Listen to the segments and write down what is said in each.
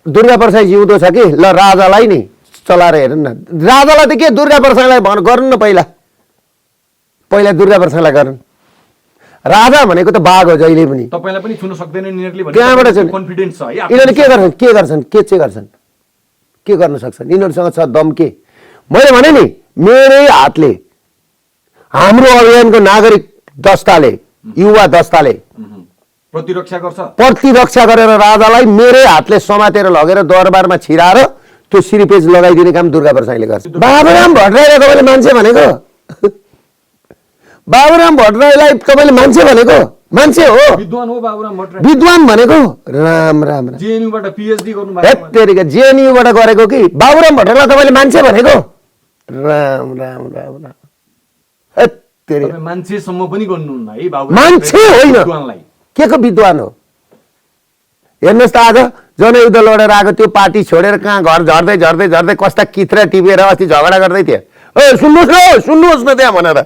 दुर्गा प्रसाद जिउँदो छ कि ल राजालाई नि चलाएर हेर्नु न राजालाई त के दुर्गा प्रसादलाई गर्नु न पहिला दुर्गा प्रसादलाई गर्नु राजा भनेको त बाघ हो जहिले पनि तपाईलाई पनि छुन सक्दैन यिनीहरूले भने त्यहाँबाट चाहिँ कन्फिडेन्स छ है यिनीहरूले के गर्छन् के गर्न सक्छन् यिनीहरूसँग छ दम के मैले भने नि मेरै हातले हाम्रो अभियानको नागरिक दस्ताले युवा दस्ताले प्रतिरक्षा गरेर राजालाई मेरै हातले समातेर लगेर दरबारमा छिराएर त्यो सिरिपेज लगाइदिने काम दुर्गा प्रसादले गर्छ बाबुराम भट्टराईलाई तपाईँले मान्छे भनेको बाबुराम भट्टराईलाई तपाईँले मान्छे भनेको मान्छे हो विद्वान हो बाबुराम भट्टराई विद्वान भनेको राम राम जेएनयूबाट पीएचडी गर्नुभएको हेत्तेरिका जेएनयूबाट गरेको कि बाबुराम भट्टराईलाई तपाईँले मान्छे भनेको राम राम राम राम हेत्तेरिका मान्छेसम्म पनि गर्नुहुन्न है बाबुराम मान्छे होइन के को विद्वान हो हेर्नुहोस् त आज जनयुद्ध लडेर आएको त्यो पार्टी छोडेर कहाँ घर झर्दै झर्दै झर्दै कस्ता कित्रा टिपेर अस्ति झगडा गर्दै थिए ए सुन्नुहोस् न त्यहाँ भनेर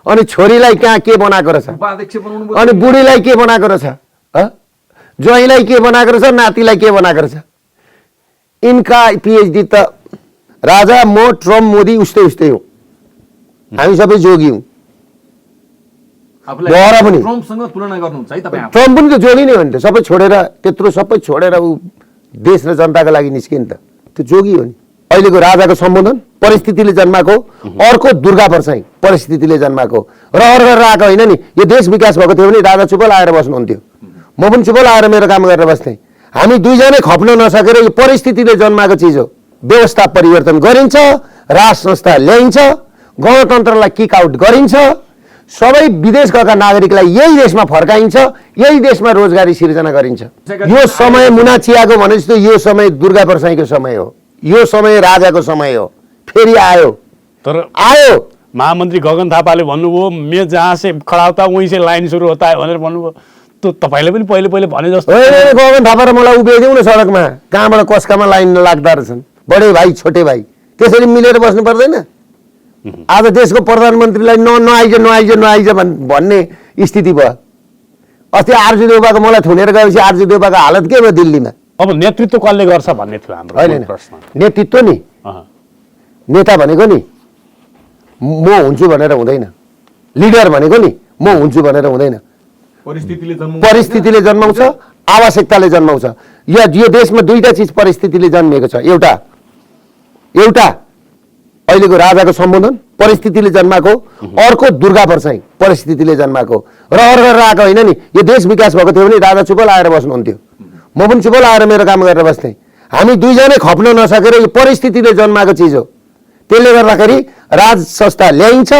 अनि छोरीलाई कहाँ के बनाएको रहेछ अनि बुढीलाई के बनाएको रहेछ ज्वाइँलाई के बनाएको रहेछ नातिलाई के बनाएको रहेछ इनका पिएचडी त राजा म ट्रम्प मोदी उस्तै उस्तै हो हामी सबै जोगी हौँ ट्रम्पसँग तुलना गर्नुहुन्छ है तपाईँ ट्रम्प पनि त जोगी नै हो नि त सबै छोडेर त्यत्रो सबै छोडेर ऊ देश र जनताको लागि निस्कियो नि त त्यो जोगी हो नि अहिलेको राजाको सम्बोधन परिस्थितिले जन्माएको अर्को दुर्गा प्रसाई परिस्थितिले जन्माएको रहर गरेर आएको होइन नि यो देश विकास भएको थियो भने राजा चुप लाएर बस्नुहुन्थ्यो म पनि चुप लाएर मेरो काम गरेर बस्थेँ हामी दुईजनै खप्न नसकेर यो परिस्थितिले जन्माएको चिज हो व्यवस्था परिवर्तन गरिन्छ राज संस्था ल्याइन्छ गणतन्त्रलाई किक आउट गरिन्छ सबै विदेश गएका नागरिकलाई यही देशमा फर्काइन्छ यही देशमा रोजगारी सिर्जना गरिन्छ यो समय मुना चियाको भने जस्तो यो समय दुर्गा प्रसाईको समय हो यो समय राजाको समय हो फेरि आयो महामन्त्री गगन थापाले भन्नुभयो मैं जहाँ से खडा होता वहीं से लाइन सुरु होता है भनेर भन्नुभयो त्यो तपाईले पनि पहिले भने जस्तो गगन थापा र मलाई उभिदिउँ न सडकमा कहाँबाट कसकामा लाइन लाग्दा रहेछन् बडे भाइ छोटे भाइ त्यसरी मिलेर बस्नु पर्दैन आज देशको प्रधानमन्त्रीलाई नआइज भन्ने स्थिति भयो अस्ति आरजु देउपाको मलाई थुनेर गएपछि आरजु देउपाको हालत के भयो दिल्लीमा अब नेतृत्व कसले गर्छ भन्ने थियो हाम्रो प्रश्न नेतृत्व नि नेता भनेको नि म हुन्छु भनेर हुँदैन लिडर भनेको नि म हुन्छु भनेर हुँदैन परिस्थितिले जन्माउँछ आवश्यकताले जन्माउँछ यो देशमा दुईटा चिज परिस्थितिले जन्मिएको छ एउटा अहिलेको राजाको सम्बोधन परिस्थितिले जन्माएको अर्को दुर्गा प्रसाई परिस्थितिले जन्माएको रहर गरेर आएको होइन नि यो देश विकास भएको थियो भने राजा चुप लाएर बस्नुहुन्थ्यो म पनि चुप लाएर मेरो काम गरेर बस्थेँ हामी दुईजनै खप्न नसकेर यो परिस्थितिले जन्माएको चिज हो त्यसले गर्दाखेरि राज संस्था ल्याइन्छ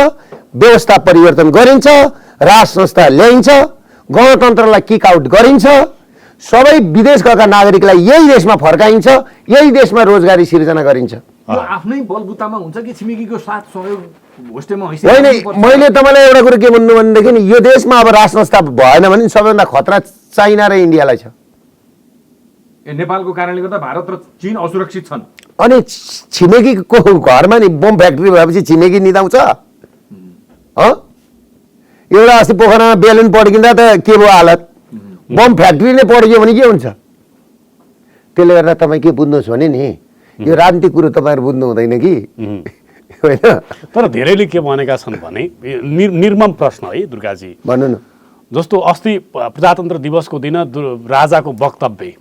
व्यवस्था परिवर्तन गरिन्छ राज संस्था ल्याइन्छ गणतन्त्रलाई किक आउट गरिन्छ सबै विदेश गएका नागरिकलाई यही देशमा फर्काइन्छ यही देशमा रोजगारी सिर्जना गरिन्छ आफ्नै बलबुतामा हुन्छ कि छिमेकीको साथ सहयोग होस्टेमा होइन मैले तपाईँलाई एउटा कुरो के भन्नु भनेदेखि नि यो देशमा अब राज संस्था भएन भने सबैभन्दा खतरा चाइना र इन्डियालाई छ नेपालको कारणले गर्दा भारत र चीन असुरक्षित छन् अनि छिमेकीको घरमा नि बम फ्याक्ट्री भएपछि छिमेकी निदाउँछ एउटा अस्ति पोखरामा बेलुन पड्किँदा त के भयो हालत बम फ्याक्ट्री नै पड्क्यो भने के हुन्छ त्यसले गर्दा तपाईँ के बुझ्नुहोस् भने नि यो राजनीतिक कुरो तपाईँहरू बुझ्नु हुँदैन कि होइन तर धेरैले के भनेका छन् भने निर्मम प्रश्न है दुर्गाजी भन्नु न जस्तो अस्ति प्रजातन्त्र दिवसको दिन राजाको वक्तव्य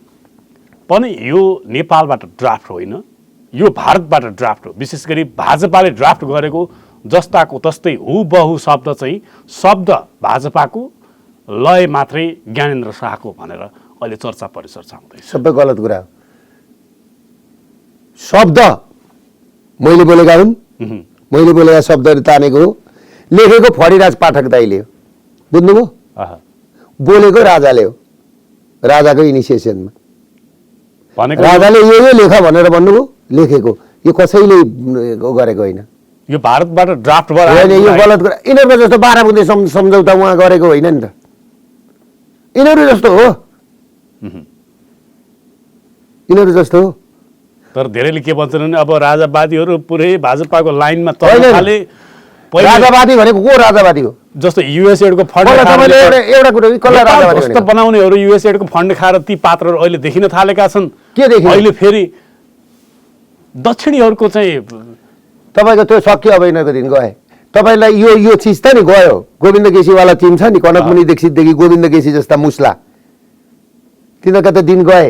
पनि यो नेपालबाट ड्राफ्ट होइन यो भारतबाट ड्राफ्ट हो विशेष गरी भाजपाले ड्राफ्ट गरेको जस्ताको तस्तै हुबहु शब्द चाहिँ शब्द भाजपाको लय मात्रै ज्ञानेन्द्र शाहको भनेर अहिले चर्चा परिचर्चा हुँदैछ सबै गलत कुरा हो शब्द मैले बोलेका हुन् मैले बोलेका शब्दहरू तानेको हो लेखेको फणिराज पाठक दाइले हो बुझ्नुभयो बोलेको राजाले हो राजाको इनिसिएसनमा राजाले यो लेखा भनेर भन्नुभयो लेखेको यो कसैले गरेको होइन यो भारतबाट ड्राफ्ट होइन यो गलत कुरा यिनीहरूको जस्तो बाह्रबुँदे सम्झौता उहाँ गरेको होइन नि त यिनीहरू जस्तो हो यिनीहरू जस्तो हो तर धेरैले के भन्छन् भने अब राजावादीहरू पुरै भाजपाको लाइनमा राजावादी भनेको को राजावादी हो जस्तो युएसएडको फन्ड एउटा कुरा कसलाई राजावादी बनाउनेहरू युएसएडको फन्ड खाएर ती पात्रहरू अहिले देखिन थालेका छन् के देखियो? अहिले फेरि दक्षिणीहरूको चाहिँ तपाईँको त्यो सक्यो अब यिनीहरूको दिन गए तपाईँलाई यो चिज त नि गयो गोविन्द केसीवाला टिम छ नि कनकमुनि दीक्षितदेखि गोविन्द केसी जस्ता मुस्ला तिनीहरूका त दिन गए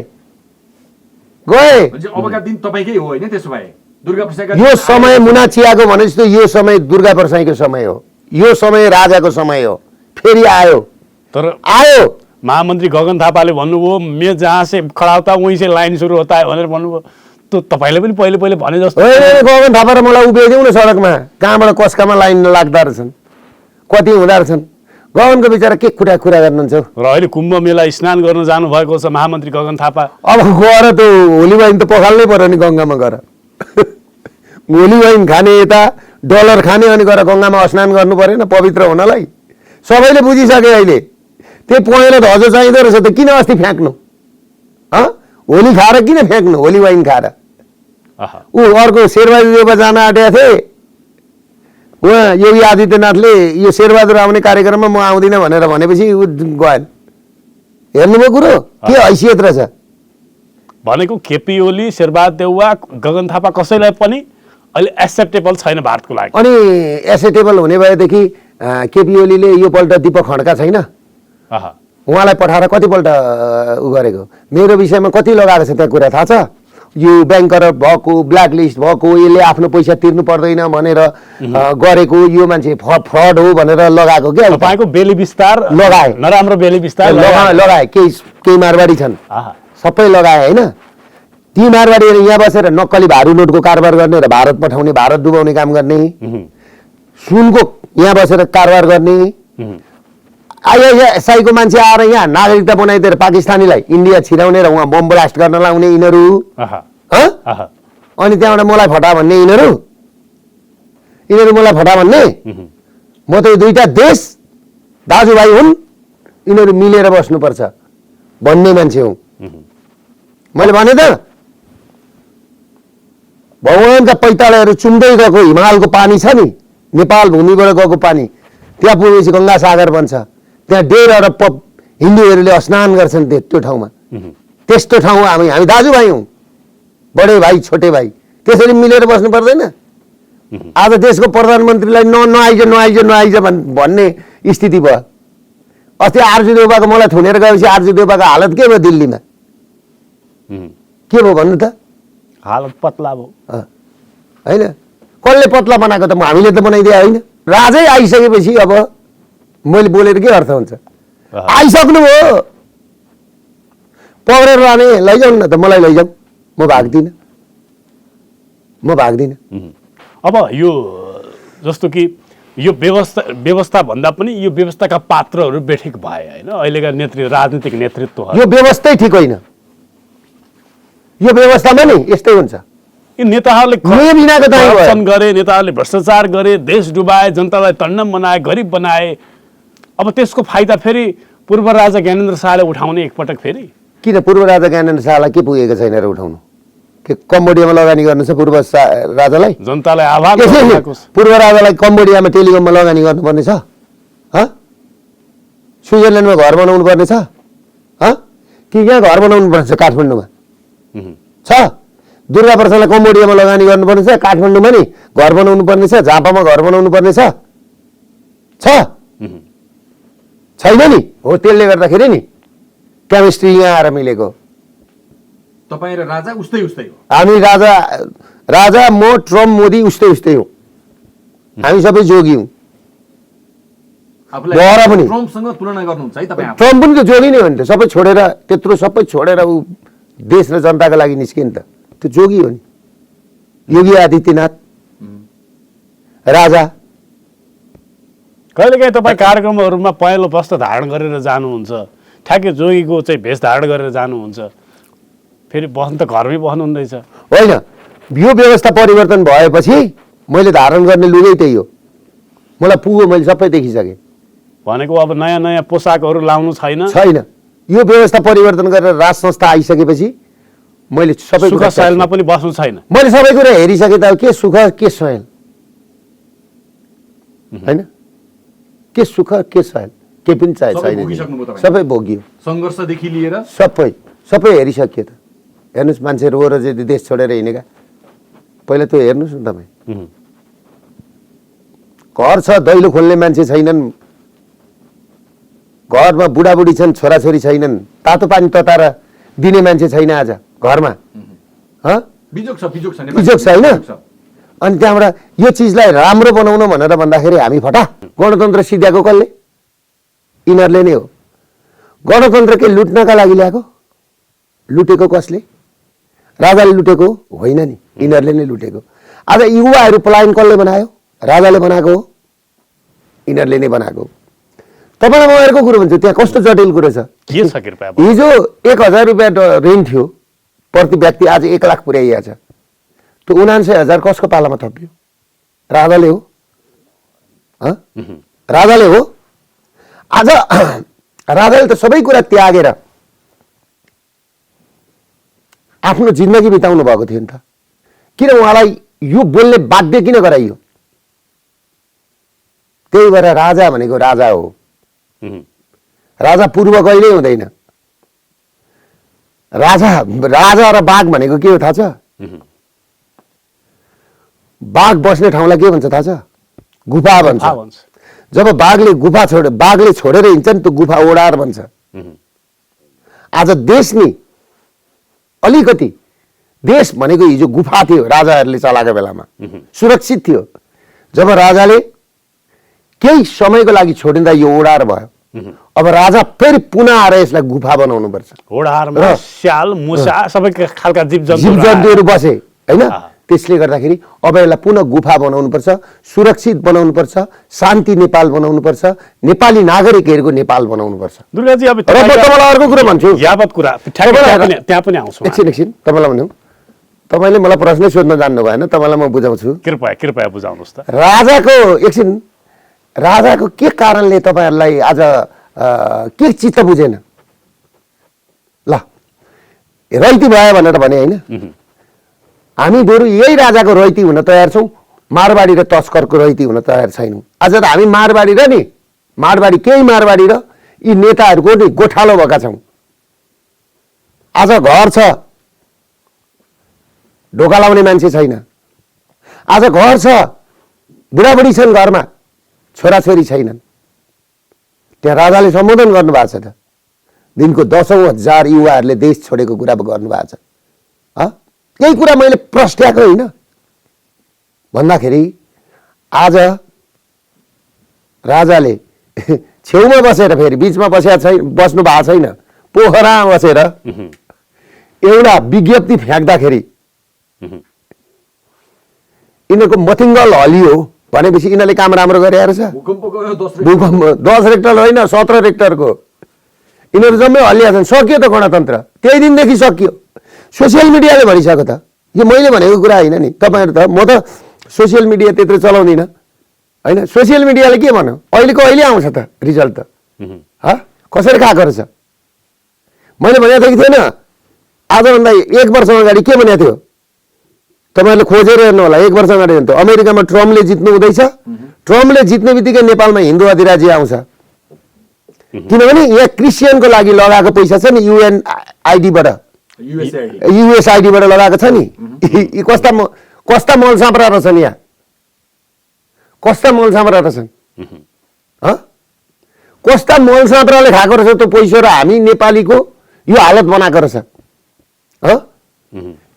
अबका दिन तपाईँकै हो होइन त्यसो भए दुर्गा प्रसाद यो समय मुना चियाको भने जस्तो यो समय दुर्गा प्रसाईको समय हो यो समय राजाको समय हो फेरि आयो तर आयो महामन्त्री गगन थापाले भन्नुभयो मैं जहाँ से खडा होता वहीं से लाइन सुरु होता है भनेर भन्नुभयो त्यो तपाईँले पनि पहिले पहिले भने जस्तो गगन थापा र मलाई उभिदिउँ न सडकमा कहाँबाट कसकामा लाइन लाग्दा रहेछन् कति हुँदा रहेछन् गगनको बिचरा के कुरा गर्नुहुन्छ र अहिले कुम्भ मेला स्नान गर्न जानुभएको छ महामन्त्री गगन थापा अब गएर त होली वाइन त पखाल्नै पर्यो नि गङ्गामा गएर होली वाइन खाने यता डलर खाने अनि गएर गङ्गामा स्नान गर्नु परेन पवित्र हुनलाई सबैले बुझिसके अहिले त्यही पहेँलो धजो चाहिँदो रहेछ त किन अस्ति फ्याँक्नु होली खाएर किन फ्याँक्नु होली वाइन खाएर ऊ अर्को शेरबहादुर देउवा जान आँटेका थिए उहाँ योगी आदित्यनाथले यो शेरबहादुर आउने कार्यक्रममा म आउँदिनँ भनेर भनेपछि ऊ गएन हेर्नुभयो कुरो के हैसियत रहेछ भनेको केपी ओली शेरबहादुर देउवा गगन थापा कसैलाई पनि अहिले एक्सेप्टेबल छैन भारतको लागि अनि एक्सेप्टेबल हुने भएदेखि केपी ओलीले यो पल्ट दीपक खड्का छैन उहाँलाई पठाएर कतिपल्ट उ गरेको मेरो विषयमा कति लगाएको छ त्यहाँ कुरा थाहा छ यो ब्याङ्कर भएको ब्ल्याक लिस्ट भएको यसले आफ्नो पैसा तिर्नु पर्दैन भनेर गरेको यो मान्छे फ्रड हो भनेर लगाएको क्या तपाईँको बेली विस्तार लगाए नराम्रो बेली विस्तार लगाए केही मारवाडी छन् सबै लगाए होइन ती मारवाडीहरू यहाँ बसेर नक्कली भारू नोटको कारोबार गर्ने र भारत पठाउने भारत डुबाउने काम गर्ने सुनको यहाँ बसेर कारोबार गर्ने आइएसआईको मान्छे आएर यहाँ नागरिकता बनाइदिएर पाकिस्तानीलाई इन्डिया छिराउने र उहाँ बम ब्लास्ट गर्न लाउने यिनीहरू अनि त्यहाँबाट मलाई फटा भन्ने यिनीहरू मलाई फटा भन्ने म त यो दुईटा देश दाजुभाइ हुन् यिनीहरू मिलेर बस्नुपर्छ भन्ने मान्छे हुँ मैले भने त भगवानका पैतालाहरू चुम्दै गएको हिमालको पानी छ नि नेपाल भूमिबाट गएको पानी त्यहाँ पुगेपछि गङ्गा सागर बन्छ त्यहाँ 1.5 अरब हिन्दूहरूले स्नान गर्छन् त्यो ठाउँमा त्यस्तो ठाउँ हामी दाजुभाइ हौँ बडे भाइ छोटे भाइ त्यसरी मिलेर बस्नु पर्दैन आज देशको प्रधानमन्त्रीलाई नआइज भन्ने स्थिति भयो अस्ति आरजु देउबाको मलाई थुनेर गएपछि आरजु देउबाको हालत के भयो दिल्लीमा के भयो भन्नु त हालत पतला भयो होइन कसले पतला बनाएको त हामीले त बनाइदिए होइन राजै आइसकेपछि अब मैले बोलेर के अर्थ हुन्छ आइसक्नु भयो पक्रेर लाने लैजाउँ न त मलाई लैजाउँ म भाग्दिनँ अब यो जस्तो कि यो व्यवस्था भन्दा पनि यो व्यवस्थाका पात्रहरू बेठिक भए होइन अहिलेका राजनीतिक नेतृत्व यो व्यवस्थै ठिक होइन यो व्यवस्थामा नि यस्तै हुन्छ यी नेताहरूले करप्सन गरे नेताहरूले भ्रष्टाचार गरे देश डुबाए जनतालाई तन्नम बनाए गरिब बनाए अब त्यसको फाइदा फेरि पूर्व राजा ज्ञानेन्द्र शाहले उठाउने एकपटक फेरि किन पूर्व राजा ज्ञानेन्द्र शाहलाई के पुगेको छैन र उठाउनु के कम्बोडियामा लगानी गर्नु छ पूर्व राजालाई जनतालाई आभार पूर्व राजालाई कम्बोडियामा टेलिकममा लगानी गर्नुपर्ने छ स्विजरल्यान्डमा घर बनाउनु पर्ने छ कि यहाँ घर बनाउनु पर्छ काठमाडौँमा छ दुर्गा प्रसादलाई कम्बोडियामा लगानी गर्नुपर्ने छ काठमाडौँमा नि घर बनाउनु पर्ने छ झापामा घर बनाउनु पर्ने छ छैन नि हो त्यसले गर्दाखेरि नि केमिस्ट्री यहाँ आएर मिलेको तपाईँ र राजा उस्तै हो हामी राजा म ट्रम्प मोदी उस्तै हो हामी सबै जोगी हौँ ट्रम्पसँग तुलना गर्नुहुन्छ है तपाईँ ट्रम्प पनि त जोगी नै हो नि त सबै छोडेर त्यत्रो सबै छोडेर ऊ देश र जनताको लागि निस्कियो नि त त्यो जोगी हो नि योगी आदित्यनाथ राजा कहिलेकाहीँ तपाईँ कार्यक्रमहरूमा पहेँलो वस्त्र धारण गरेर जानुहुन्छ ठ्याक्कै जोगीको चाहिँ भेष धारण गरेर जानुहुन्छ फेरि बस्नु त घरमै बस्नुहुँदो रहेछ होइन यो व्यवस्था परिवर्तन भएपछि मैले धारण गर्ने लुगै त्यही हो मलाई पुग्यो मैले सबै देखिसकेँ भनेको अब नयाँ नयाँ पोसाकहरू लाउनु छैन यो व्यवस्था परिवर्तन गरेर राज संस्था आइसकेपछि मैले सबै सुख सयलमा पनि बस्नु छैन मैले सबै कुरा हेरिसकेँ त के सुख के सयल होइन के सुख के सयल के पनि छैन सबै भोगियो सङ्घर्षदेखि लिएर सबै हेरिसकियो त हेर्नुहोस् मान्छे रो र चाहिँ देश छोडेर हिँडेका पहिला त्यो हेर्नुहोस् न तपाईँ घर छ दैलो खोल्ने मान्छे छैनन् घरमा बुढाबुढी छन् छोराछोरी छैनन् तातो पानी तताएर दिने मान्छे छैन आज घरमा बिजोग छ बिजोग छ होइन अनि त्यहाँबाट यो चिजलाई राम्रो बनाउन भनेर भन्दाखेरि हामी फटा गणतन्त्र सिद्ध्याएको कसले यिनीहरूले नै हो गणतन्त्र के लुट्नका लागि ल्याएको लुटेको कसले राजाले लुटेको होइन नि यिनीहरूले नै लुटेको आज युवाहरू पलायन कसले बनायो राजाले बनाएको हो यिनीहरूले नै बनाएको तपाईँलाई म अर्को कुरो भन्छु त्यहाँ कस्तो जटिल कुरो छ के छ कृपया हिजो 1000 रुपियाँ रेन्ट थियो प्रति व्यक्ति आज 1 लाख पुर्याइएको छ त्यो 79,000 कसको पालामा थपियो राजाले हो राजाले हो आज राजाले त सबै कुरा त्यागेर आफ्नो जिन्दगी बिताउनु भएको थियो नि त किन उहाँलाई यो बोल्ने बाध्य किन गराइयो त्यही भएर राजा भनेको राजा हो राजा पूर्व कहिल्यै हुँदैन राजा राजा र बाघ भनेको के हो थाहा छ बाघ बस्ने ठाउँलाई के भन्छ थाहा छ गुफा भन्छ जब बाघले छोडेर हिँड्छ नि त्यो गुफा ओडार भन्छ आज देश नि अलिकति देश भनेको हिजो गुफा थियो राजाहरूले चलाएको बेलामा सुरक्षित थियो जब राजाले केही समयको लागि छोडिँदा यो ओडार भयो अब राजा फेरि पुनः आएर यसलाई गुफा बनाउनु पर्छ ओडारमा स्याल मुसा सबै खालका जीवजन्तुहरू बसे होइन त्यसले गर्दाखेरि अब यसलाई पुनः गुफा बनाउनु पर्छ सुरक्षित बनाउनु पर्छ शान्ति नेपाल बनाउनु पर्छ नेपाली नागरिकहरूको नेपाल बनाउनु पर्छ दुर्गाजी अब तपाईँलाई अर्को कुरा भन्छु यावत कुरा त्यहाँ पनि आउँछु एकछिन तपाईँलाई भन्नु तपाईँले मलाई प्रश्नै सोध्न जान्नु भएन तपाईँलाई म बुझाउँछु कृपया बुझाउनुहोस् त राजाको के कारणले तपाईँहरूलाई आज के चित्त बुझेन ल रैती भयो भनेर भने होइन हामी बरु यही राजाको रैती हुन तयार छौँ मारवाडी र तस्करको रैती हुन तयार छैनौँ आज त हामी मारवाडी र यी नेताहरूको नि गोठालो भएका छौँ आज घर छ ढोका लाउने मान्छे छैन आज घर छ बुढाबुढी छन् घरमा छोराछोरी छैनन् त्यहाँ राजाले सम्बोधन गर्नुभएको छ त दिनको 10,000 युवाहरूले देश छोडेको कुरा गर्नुभएको छ यही कुरा मैले प्रस्ट्याएको होइन भन्दाखेरि आज राजाले छेउमा बसेर फेरि बिचमा बस्नु भएको छैन पोखरामा बसेर एउटा विज्ञप्ति फ्याँक्दाखेरि यिनीहरूको मथिङ्गल हलियो भनेपछि यिनीहरूले काम राम्रो गरे रहेछ भूकम्प 10 रेक्टर होइन 17 रेक्टरको यिनीहरू जम्मै हल्लिया छन् सक्यो त गणतन्त्र त्यही दिनदेखि सकियो सोसियल मिडियाले भनिसक्यो त यो मैले भनेको कुरा होइन नि तपाईँहरू त म त सोसियल मिडिया त्यत्रो चलाउँदिनँ होइन सोसियल मिडियाले के भन्यो अहिले आउँछ त रिजल्ट त कसरी खाएको रहेछ मैले भनेको थिएँ कि थिएन आजभन्दा 1 वर्ष अगाडि के भनेको थियो तपाईँहरूले खोजेर हेर्नु होला 1 वर्ष अगाडि त अमेरिकामा ट्रम्पले जित्नु हुँदैछ ट्रम्पले जित्ने बित्तिकै नेपालमा हिन्दू अधिराज्य आउँछ किनभने यहाँ क्रिस्चियनको लागि लगाएको पैसा छ नि युएनआइडीबाट युएसआइडीबाट लगाएको छ नि कस्ता मल साँप्रा रहेछन् यहाँ कस्ता मल साँप्रा रहेछन् कस्ता मल साँप्राले खाएको रहेछ त्यो पैसा र हामी नेपालीको यो हालत बनाएको रहेछ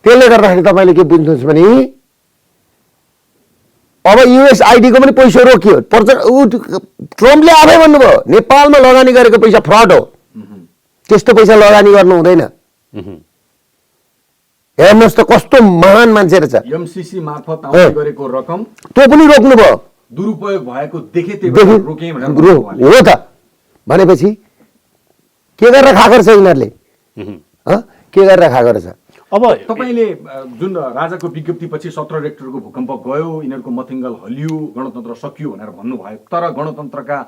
त्यसले गर्दाखेरि तपाईँले के बुझ्नुहुन्छ भने अब युएसआइडीको पनि पैसा रोकियो ट्रम्पले आफै भन्नुभयो नेपालमा लगानी गरेको पैसा फ्रड हो त्यस्तो पैसा लगानी गर्नु हुँदैन हेर्नुहोस् त कस्तो महान मान्छे रहेछ एमसीसी मार्फत आउने गरेको रकम त्यो पनि रोक्नुभयो दुरुपयोग भएको हो त भनेपछि के गरेर खाएको रहेछ यिनीहरूले के गरेर खाएको रहेछ अब तपाईले जुन राजाको विज्ञप्ति पछि 17 रेक्टरको भूकम्प गयो यिनीहरूको मथिङ्गल हलियो गणतन्त्र सकियो भनेर भन्नुभयो तर गणतन्त्रका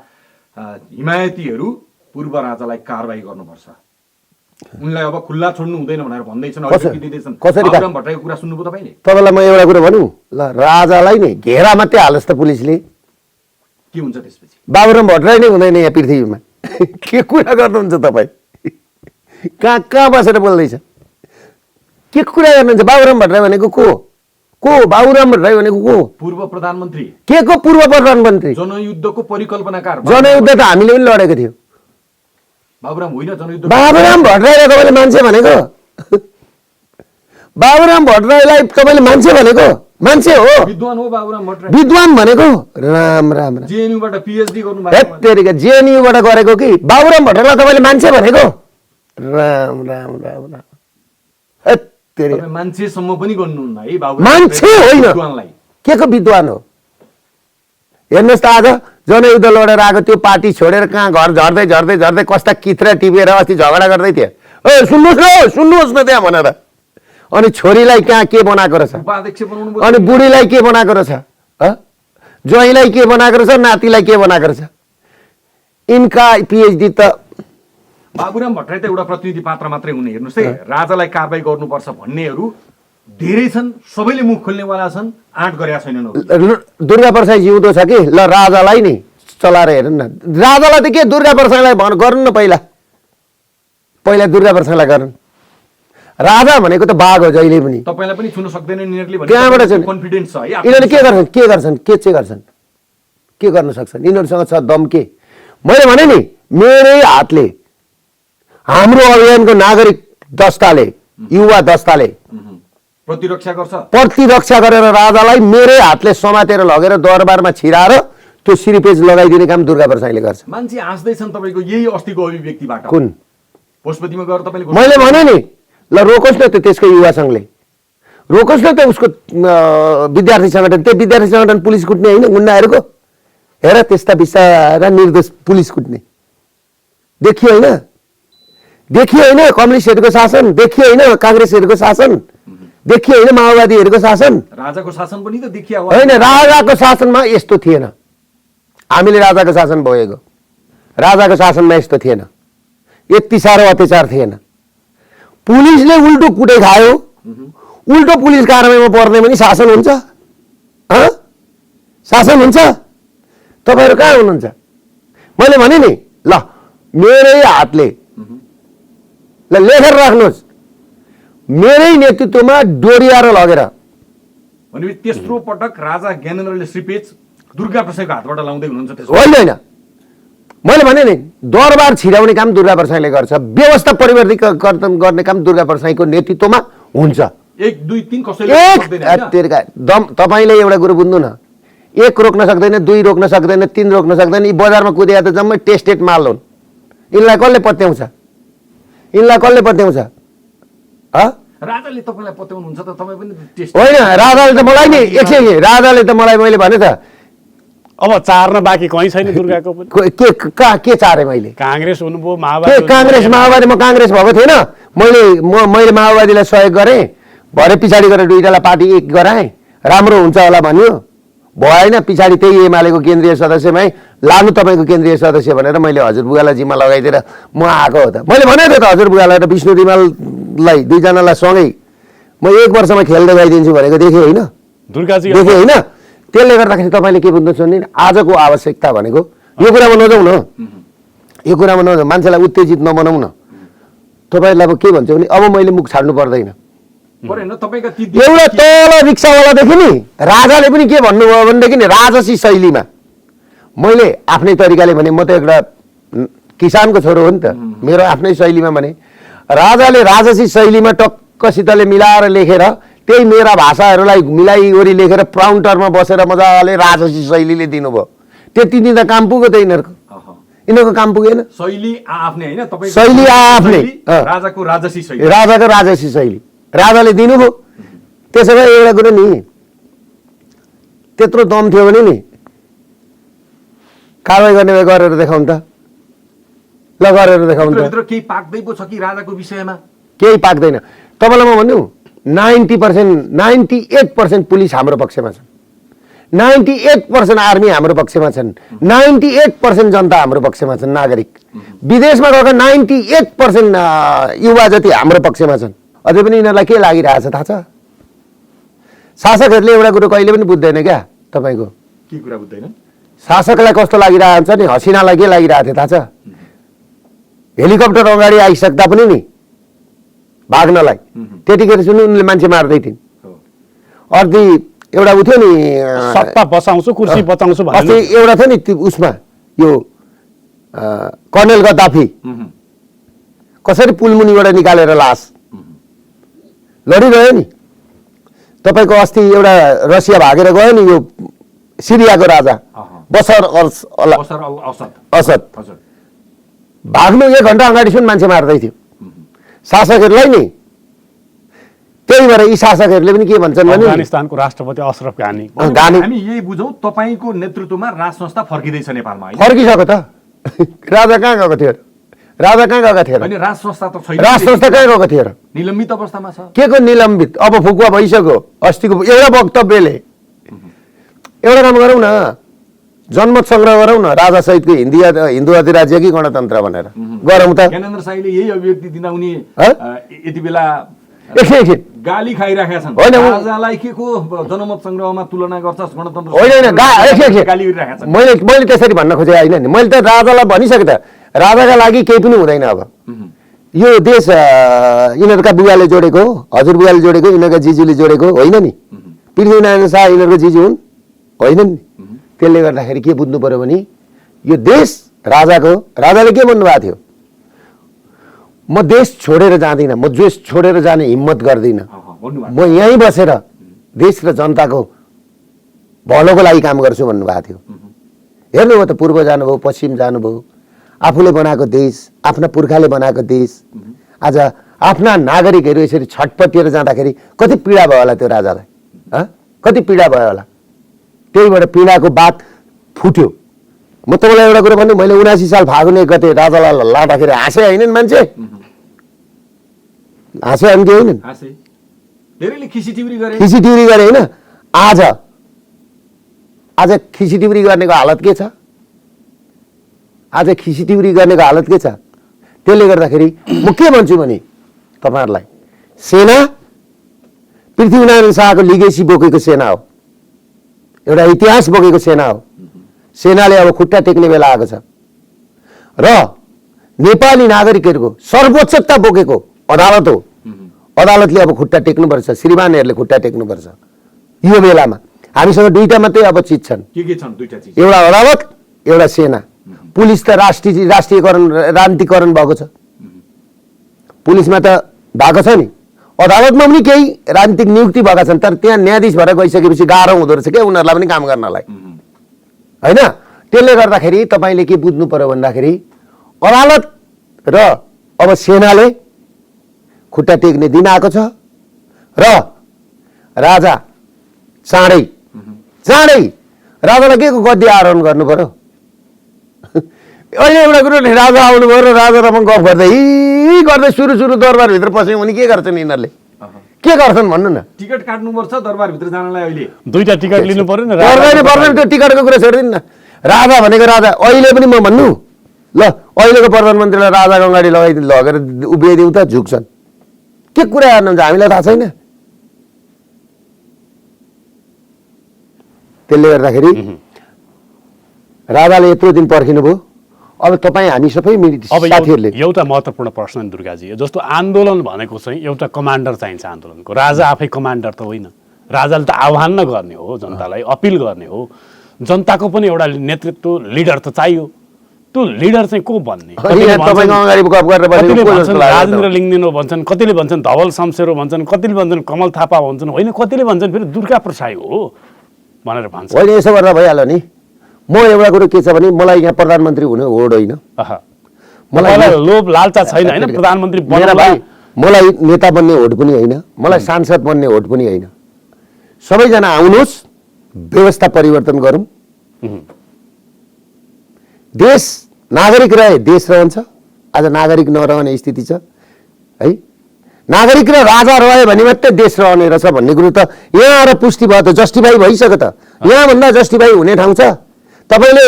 हिमायतीहरू पूर्व राजालाई कारबाही गर्नुपर्छ उनलाई अब खुल्ला छोड्नु हुँदैन भनेर भन्दैछन् बाबुराम भट्टराईको कुरा सुन्नुभयो तपाईले तपाईलाई म एउटा कुरा भनौँ ल राजालाई नि घेरा मात्रै हालोस् त पुलिसले के हुन्छ त्यसपछि बाबुराम भट्टराई नै हुँदैन यहाँ पृथ्वीमा के कुरा गर्नुहुन्छ तपाईँ कहाँ बसेर बोल्दैछ के कुरा गर्नुहुन्छ? बाबुराम भट्टराई भनेको को बाबुराम भट्टराई भनेको को? पूर्व प्रधानमन्त्री, के को पूर्व प्रधानमन्त्री? जनयुद्धको परिकल्पनाकार। जनयुद्ध त हामीले पनि लडेको थियो। बाबुराम होइन जनयुद्ध। बाबुराम भट्टराईलाई तपाईँले मान्छे भनेको? बाबुराम भट्टराईलाई तपाईँले मान्छे भनेको? मान्छे हो, विद्वान हो बाबुराम भट्टराई। विद्वान भनेको? राम राम राम। जेएनयूबाट पीएचडी गर्नुभएको। हेत्तेरिका, जेएनयूबाट गरेको कि बाबुराम भट्टराईलाई तपाईँले मान्छे भनेको? राम राम राम राम। हेत्तेरिका, तपाईँ मान्छेसम्म पनि गर्नुहुन्न है बाबुराम मान्छे होइन, विद्वानलाई। के को विद्वान हो? हेर्नुहोस् त, आज जनयुद्ध लडेर आएको त्यो पार्टी छोडेर कहाँ घर झर्दै झर्दै झर्दै कस्ता कित्रा टिपेर अस्ति झगडा गर्दै थिए। ए सुन्नुहोस् न त्यहाँ भनेर। अनि छोरीलाई कहाँ के बनाएको रहेछ, उपाध्यक्ष बनाउनु भयो। अनि बुढीलाई के बनाएको रहेछ, ज्वाइँलाई के बनाएको रहेछ, नातिलाई के बनाएको रहेछ। यिनका पिएचडी त बाबुराम भट्टराई त एउटा प्रतिनिधि पात्र मात्रै हुने। हेर्नुहोस् है, राजालाई कारबाही गर्नुपर्छ भन्नेहरू धेरै छन्, सबैले मुख खोल्नेवाला छन्, आँट गरेका छैनन्। दुर्गा प्रसाद जिउँदो छ कि ल राजालाई नि चलाएर हेर्नु न। राजालाई त के दुर्गा प्रसादलाई गर्नु न, पहिला दुर्गा प्रसादलाई गर्नु। राजा भनेको त बाघ हो जहिले पनि। तपाईलाई पनि छुन सक्दैन यिनीहरूले त्यहाँबाट चाहिँ कन्फिडेन्स छ है। यिनीहरूले के गर्न सक्छन्? यिनीहरूसँग छ दम के? मैले भने नि, मेरै हातले हाम्रो अभियानको नागरिक दस्ताले, युवा दस्ताले प्रतिरक्षा गरेर राजालाई मेरै हातले समातेर लगेर दरबारमा छिराएर त्यो सिरिपेज लगाइदिने काम दुर्गा प्रसादले गर्छ। मान्छे हाँस्दैछन् तपाईँको यही अस्तिको अभिव्यक्तिबाट। कुन पशुपतिमा गएर तपाईँले मैले भने नि, ल रोकोस् न त त्यसको युवा सङ्घले, रोकोस् न त उसको विद्यार्थी सङ्गठन। त्यो विद्यार्थी सङ्गठन पुलिस कुट्ने होइन गुन्डाहरूको? हेर त्यस्ता बिस्तारा निर्दोष पुलिस कुट्ने देखियो होइन? कम्युनिस्टहरूको शासन देखियो होइन? काङ्ग्रेसहरूको शासन देखियो होइन? माओवादीहरूको शासन, राजाको शासन पनि त देखिया होइन? राजाको शासनमा यस्तो थिएन। हामीले राजाको शासन भोगेको, राजाको शासनमा यस्तो थिएन, यति साह्रो अत्याचार थिएन। पुलिसले उल्टो कुटे खायो, उल्टो पुलिस कारबाहीमा पर्ने पनि शासन हुन्छ? शासन हुन्छ? तपाईँहरू कहाँ हुनुहुन्छ? मैले भने नि, ल मेरै हातले, ल लेखेर राख्नुहोस्, मेरै नेतृत्वमा डोरियाएर लगेर। भनेपछि तेस्रो पटक राजा ज्ञानेन्द्रले श्रीपेज दुर्गा प्रसादको हातबाट लाउँदै हुनुहुन्छ? होइन, मैले भने नि, दरबार छिराउने काम दुर्गा प्रसादले गर्छ, व्यवस्था परिवर्तन गर्ने काम दुर्गा प्रसादको नेतृत्वमा हुन्छ। 1 2 3 कसैले तपाईँले एउटा कुरो बुझ्नु न, 1 रोक्न सक्दैन, 2 रोक्न सक्दैन, 3 रोक्न सक्दैन। यी बजारमा कुदिया त जम्मै टेस्टेड माल हुन्। यिनलाई कसले पत्याउँछ? राजाले तपाईँलाई पत्याउनुहुन्छ त? तपाईँ पनि टेस्ट होइन, राजाले त मलाई नि राजाले त मलाई, मैले भने त अब चार्न बाँकी कहीँ छैन दुर्गाको पनि। के चारे मैले? काङ्ग्रेस हुनुभयो, काङ्ग्रेस माओवादी, म काङ्ग्रेस भएको थिएन। मैले माओवादीलाई सहयोग गरेँ, भरे पछाडि गएर दुईटालाई पार्टी एक गराएँ, राम्रो हुन्छ होला भन्यो, भएन। पछाडि त्यही एमालेको केन्द्रीय सदस्यमै लानु तपाईँको केन्द्रीय सदस्य भनेर मैले हजुरबुवालाई जिम्मा लगाइदिएर म आएको हो त। मैले भनेको त हजुरबुवालाई र विष्णु रिमाललाई, दुईजनालाई सँगै म 1 वर्षमा खेल्दै गइदिन्छु भनेको देखेँ होइन? दुर्गाजी देखेँ होइन? त्यसले गर्दाखेरि तपाईँले के बुझ्नु नि, आजको आवश्यकता भनेको यो कुरामा नजाउँ न, यो कुरामा नजाउँ, मान्छेलाई उत्तेजित नबनाउँ न। तपाईँलाई अब के भन्छ भने, अब मैले मुख छाड्नु पर्दैन। एउटा तल रिक्सावालादेखि नि राजाले पनि के भन्नुभयो भनेदेखि नि, राजसी शैलीमा, मैले आफ्नै तरिकाले भने, म त एउटा किसानको छोरो हो नि त, मेरो आफ्नै शैलीमा भने, राजाले राजसी शैलीमा टक्कसितले मिलाएर लेखेर, त्यही मेरा भाषाहरूलाई मिलाइवरी लेखेर प्राउन्टरमा बसेर मजाले राजसी शैलीले दिनुभयो। त्यति दिँदा काम पुग्यो त यिनीहरूको काम पुगेन? शैली आफ्नै होइन, शैली आफ्नै, राजाको राजसी शैली राजाले दिनुभयो। त्यसो भए एउटा कुरो नि, त्यत्रो दम थियो भने नि कारवाही गर्ने भए गरेर देखाउनु त, ल गरेर देखाउनु त। केही पाक्दै पो छ कि राजाको विषयमा? केही पाक्दैन। तपाईँलाई म भन्नु, 98% पुलिस हाम्रो पक्षमा छन्, 98% आर्मी हाम्रो पक्षमा छन्, 98% जनता हाम्रो पक्षमा छन्, नागरिक। विदेशमा गएका 98% युवा जति हाम्रो पक्षमा छन्। अझै पनि यिनीहरूलाई के लागिरहेछ थाहा छ? शासकहरूले एउटा कुरो कहिले पनि बुझ्दैन क्या तपाईँको। के कुरा बुझ्दैन? शासकलाई कस्तो लागिरहेको छ नि, हसिनालाई के लागिरहेको थियो थाहा छ? हेलिकप्टर अगाडि आइसक्दा पनि नि भाग्नलाई। त्यतिखेर सुन्नु उनले मान्छे मार्दै थिइन्। अर्दी एउटा उ थियो नि सत्ता बचाउँछु कुर्सी बचाउँछु अस्ति भन्ने एउटा थियो नि उसमा यो कर्नेल गद्दाफी कसरी पुलमुनिबाट निकालेर लास लडिरह्यो नि। तपाईँको अस्ति एउटा रसिया भागेर गयो नि यो सिरियाको राजा बसर असद भाग्नु 1 घन्टा अगाडिसम्म मान्छे मार्दै थियो शासकहरूलाई नि। त्यही भएर यी शासकहरूले पनि के भन्छन् भने अफगानिस्तानको राष्ट्रपति अशरफ घानी हामी यही बुझौँ तपाईँको नेतृत्वमा राज संस्था फर्किँदैछ नेपालमा होइन? फर्किसक्यो त। राजा कहाँ गएको थियो? राजा कहाँ गएका थिए? अनि राज संस्था त छैन। राज संस्था कहाँ गएको थियो? निलम्बित अवस्थामा छ। के को निलम्बित? अब फुकुवा भइसक्यो। अस्तिको एउटा वक्तव्यले एउटा काम गरौँ न, जनमत संग्रह गरौँ न, राजा सहितको हिन्दू अधिराज्य कि गणतन्त्र भनेर गरौँ त। ज्ञानेन्द्र साईले यही अभिव्यक्ति दिँदा उनी यति बेला एकछिन गाली खाइराखेका छन्। होइन, राजालाई के को जनमत संग्रहमा तुलना गर्छस् गणतन्त्र? होइन गाली गरिराखेका छन्। मैले त्यसरी भन्न खोजेँ होइन नि। मैले त राजालाई भनिसकेँ त, राजाका लागि केही पनि हुँदैन। अब यो देश यिनीहरूका बुवाले जोडेको हो, हजुर बुवाले जोडेको, यिनीहरूका जिजुले जोडेको होइन नि। पृथ्वीनारायण शाह यिनीहरूको जिजु हुन् होइन नि। त्यसले गर्दाखेरि के बुझ्नु पर्यो भने यो देश राजाको। राजाले के भन्नुभएको थियो? म देश छोडेर जाँदिनँ, म देश छोडेर जाने हिम्मत गर्दिनँ, म यहीँ बसेर देश र जनताको भलोको लागि काम गर्छु भन्नुभएको थियो। हेर्नुभयो त, पूर्व जानुभयो, पश्चिम जानुभयो, आफूले बनाएको देश, आफ्ना पुर्खाले बनाएको देश आज आफ्ना नागरिकहरू यसरी छटपटिएर जाँदाखेरि कति पीडा भयो होला त्यो राजालाई? कति पीडा भयो होला? त्यहीबाट पीडाको बात फुट्यो। म तपाईँलाई एउटा कुरो भन्नु, मैले 79 साल फागुन 1 गते राजालाई लाँदाखेरि हाँसे होइनन् मान्छे? हाँसे अनि के होइनन्? धेरैले खिसिटिउरी गरे होइन। आज खिसिटिउरी गर्नेको हालत के छ? आज खिसिटिउरी गर्नेको हालत के छ? त्यसले गर्दाखेरि म के भन्छु भने तपाईँहरूलाई, सेना पृथ्वीनारायण शाहको लिगेसी बोकेको सेना हो, एउटा इतिहास बोकेको सेना हो। सेनाले अब खुट्टा टेक्ने बेला आएको छ र नेपाली नागरिकहरूको सर्वोच्चता बोकेको अदालत हो। अदालतले अब खुट्टा टेक्नुपर्छ, श्रीमानहरूले खुट्टा टेक्नुपर्छ। यो बेलामा हामीसँग दुईटा मात्रै अब चिज छन्। के छन् दुईटा चिज? एउटा अदालत, एउटा सेना। पुलिस त राजनीतिकरण भएको छ। पुलिसमा त भएको छ नि, अदालतमा पनि केही राजनीतिक नियुक्ति भएका छन्, तर त्यहाँ न्यायाधीश भएर गइसकेपछि गाह्रो हुँदो रहेछ क्या उनीहरूलाई पनि काम गर्नलाई होइन। त्यसले गर्दाखेरि तपाईँले के बुझ्नु पर्यो भन्दाखेरि अदालत र अब सेनाले खुट्टा टेक्ने दिन आएको छ र राजा चाँडै राजालाई के को गद्दी आरोहण गर्नु पर्यो? अहिले एउटा कुरो, राजा आउनुभयो र राजासँग गफ गर्दै सुरु दरबारभित्र पस्यौँ भने के गर्छन् यिनीहरूले? के गर्छन् भन्नु न? टिकट काट्नुपर्छ दरबारभित्र जानलाई। अहिले दुईटा टिकट लिनु पर्यो नि। पर्दैन, त्यो टिकटको कुरा छोडिदिनु न। राजा भनेको राजा। अहिले पनि म भन्नु ल, अहिलेको प्रधानमन्त्रीलाई राजाको अगाडि लगेर उभिदिउँ त झुक्छन्। के कुरा गर्नुहुन्छ हामीलाई थाहा छैन। त्यसले गर्दाखेरि राजाले यत्रो दिन पर्खिनुभयो। अब तपाईँ हामी सबै साथीहरूले एउटा महत्त्वपूर्ण प्रश्न दुर्गाजी, जस्तो आन्दोलन भनेको चाहिँ एउटा कमान्डर चाहिन्छ आन्दोलनको। राजा आफै कमान्डर त होइन। राजाले त आह्वान न गर्ने हो, जनतालाई अपिल गर्ने हो। जनताको पनि एउटा नेतृत्व लिडर त चाहियो। त्यो लिडर चाहिँ को बन्ने? राजेन्द्र लिङ्गदेन भन्छन्, कतिले भन्छन् धवल शमशेर भन्छन्, कतिले भन्छन् कमल थापा भन्छन्, होइन कतिले भन्छन् फेरि दुर्गा प्रसाई हो भनेर भन्छ। होइन, यसो गर्दा भइहाल्यो नि। म एउटा कुरो के छ भने मलाई यहाँ प्रधानमन्त्री हुने होड होइन, मलाई लोभ लालचा छैन होइन प्रधानमन्त्री बन्नलाई। मलाई नेता बन्ने होड पनि होइन, मलाई सांसद बन्ने होड पनि होइन। सबैजना आउनुहोस्, व्यवस्था परिवर्तन गरौँ। देश नागरिक रहे देश रहन्छ। आज नागरिक नरहने स्थिति छ है। नागरिक र राजा रह्यो भने मात्रै देश रहने रहेछ भन्ने कुरो त यहाँ आएर पुष्टि भयो त, जस्टिफाई भइसक्यो त। यहाँभन्दा जस्टिफाई हुने ठाउँ छ? तपाईँले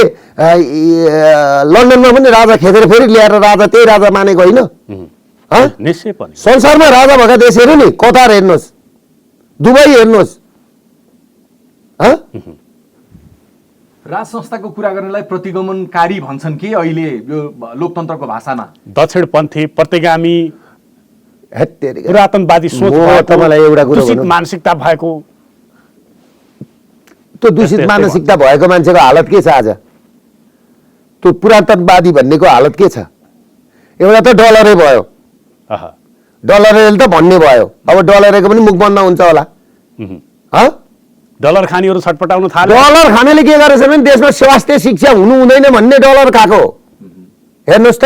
लन्डनमा पनि राजा खेदेर फेरि ल्याएर राजा त्यही राजा मानेको होइन? निश्चय पनि संसारमा राजा भएका देशहरू नि, कतार हेर्नुहोस्, दुबई हेर्नुहोस्। राज संस्थाको कुरा गर्नलाई प्रतिगमनकारी भन्छन् कि अहिले यो लोकतन्त्रको भाषामा? दक्षिणपन्थी प्रतिगामी हत्तेरिका। पुरातनवादी सोच म भएको, तपाईँलाई एउटा कुरो दूषित भनौँ। मानसिकता भएको त्यो दूषित यस्तै मानसिकता भएको मान्छेको हालत के छ आज? त्यो पुरातनवादी भन्नेको हालत के छ? एउटा त डलरै भयो, अह, डलरले त भन्ने भयो, अब डलरको पनि मुख बन्द हुन्छ होला। उहुँ। हँ? डलर खानीहरू छटपटाउन थाले। डलर खानेले के गरेछ भने देशमा स्वास्थ्य शिक्षा हुनु हुँदैन भन्ने डलर खाएको। हेर्नुहोस् त,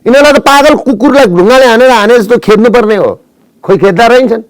यिनीहरूलाई त पागल कुकुरलाई ढुङ्गाले हानेर हाने जस्तो खेद्नुपर्ने हो, खोइ खेद्दा रहन्छन्।